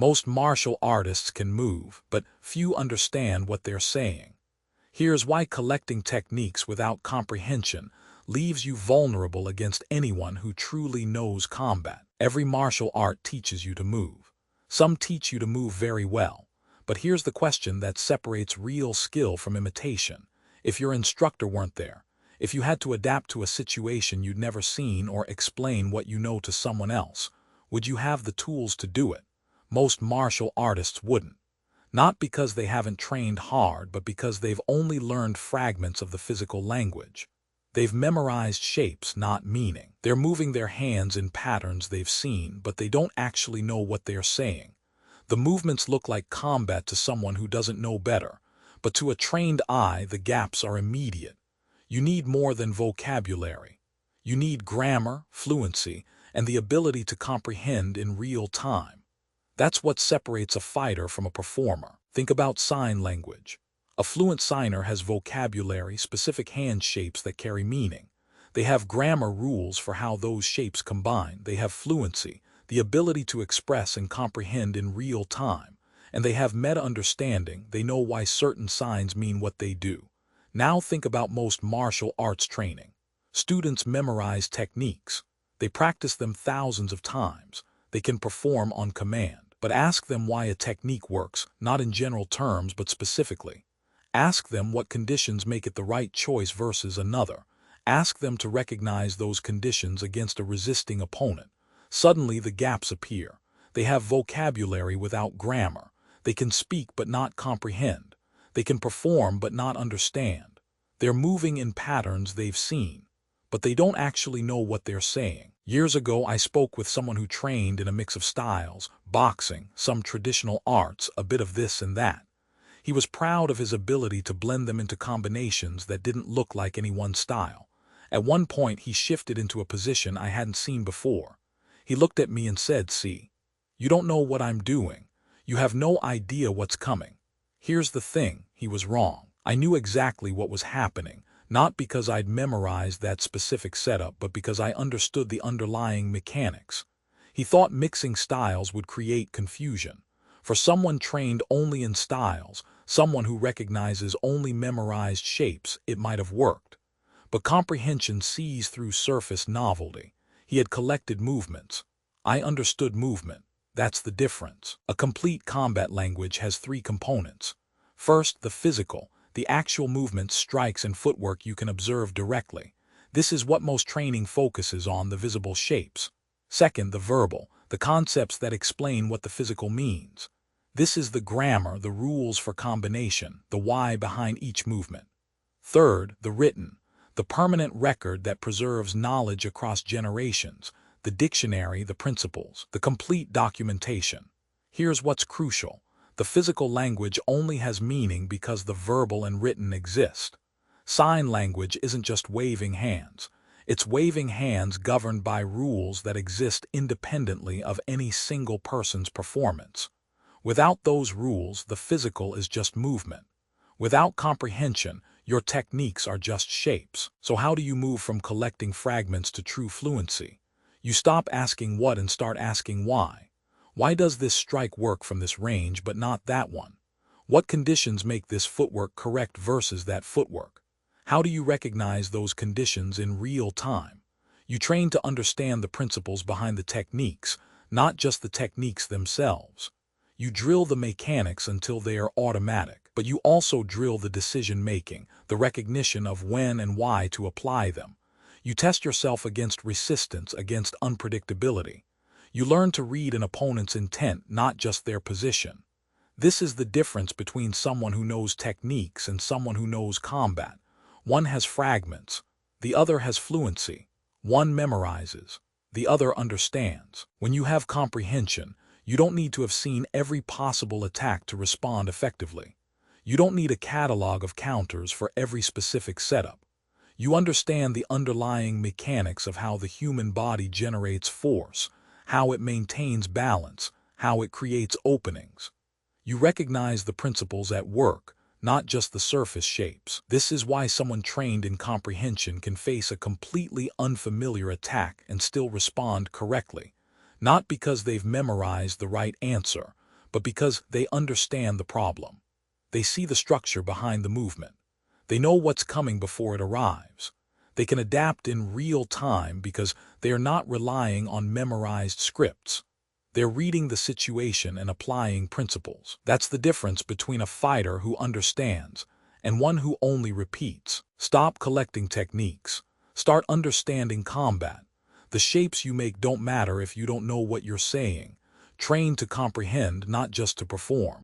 Most martial artists can move, but few understand what they're saying. Here's why collecting techniques without comprehension leaves you vulnerable against anyone who truly knows combat. Every martial art teaches you to move. Some teach you to move very well. But here's the question that separates real skill from imitation. If your instructor weren't there, if you had to adapt to a situation you'd never seen or explain what you know to someone else, would you have the tools to do it? Most martial artists wouldn't. Not because they haven't trained hard, but because they've only learned fragments of the physical language. They've memorized shapes, not meaning. They're moving their hands in patterns they've seen, but they don't actually know what they're saying. The movements look like combat to someone who doesn't know better, but to a trained eye, the gaps are immediate. You need more than vocabulary. You need grammar, fluency, and the ability to comprehend in real time. That's what separates a fighter from a performer. Think about sign language. A fluent signer has vocabulary, specific hand shapes that carry meaning. They have grammar rules for how those shapes combine. They have fluency, the ability to express and comprehend in real time. And they have meta-understanding. They know why certain signs mean what they do. Now think about most martial arts training. Students memorize techniques. They practice them thousands of times. They can perform on command. But ask them why a technique works, not in general terms, but specifically. Ask them what conditions make it the right choice versus another. Ask them to recognize those conditions against a resisting opponent. Suddenly the gaps appear. They have vocabulary without grammar. They can speak but not comprehend. They can perform but not understand. They're moving in patterns they've seen, but they don't actually know what they're saying. Years ago, I spoke with someone who trained in a mix of styles, boxing, some traditional arts, a bit of this and that. He was proud of his ability to blend them into combinations that didn't look like any one style. At one point, he shifted into a position I hadn't seen before. He looked at me and said, "See, you don't know what I'm doing. You have no idea what's coming." Here's the thing, he was wrong. I knew exactly what was happening, not because I'd memorized that specific setup, but because I understood the underlying mechanics. He thought mixing styles would create confusion. For someone trained only in styles, someone who recognizes only memorized shapes, it might have worked. But comprehension sees through surface novelty. He had collected movements. I understood movement. That's the difference. A complete combat language has three components. First, the physical, the actual movements, strikes, and footwork you can observe directly. This is what most training focuses on, the visible shapes. Second, the verbal, the concepts that explain what the physical means. This is the grammar, the rules for combination, the why behind each movement. Third, the written, the permanent record that preserves knowledge across generations, the dictionary, the principles, the complete documentation. Here's what's crucial. The physical language only has meaning because the verbal and written exist. Sign language isn't just waving hands. It's waving hands governed by rules that exist independently of any single person's performance. Without those rules, the physical is just movement. Without comprehension, your techniques are just shapes. So how do you move from collecting fragments to true fluency? You stop asking what and start asking why. Why does this strike work from this range but not that one? What conditions make this footwork correct versus that footwork? How do you recognize those conditions in real time? You train to understand the principles behind the techniques, not just the techniques themselves. You drill the mechanics until they are automatic, but you also drill the decision-making, the recognition of when and why to apply them. You test yourself against resistance, against unpredictability. You learn to read an opponent's intent, not just their position. This is the difference between someone who knows techniques and someone who knows combat. One has fragments, the other has fluency. One memorizes, the other understands. When you have comprehension, you don't need to have seen every possible attack to respond effectively. You don't need a catalog of counters for every specific setup. You understand the underlying mechanics of how the human body generates force, how it maintains balance, how it creates openings. You recognize the principles at work, not just the surface shapes. This is why someone trained in comprehension can face a completely unfamiliar attack and still respond correctly. Not because they've memorized the right answer, but because they understand the problem. They see the structure behind the movement. They know what's coming before it arrives. They can adapt in real time because they are not relying on memorized scripts. They're reading the situation and applying principles. That's the difference between a fighter who understands and one who only repeats. Stop collecting techniques. Start understanding combat. The shapes you make don't matter if you don't know what you're saying. Train to comprehend, not just to perform.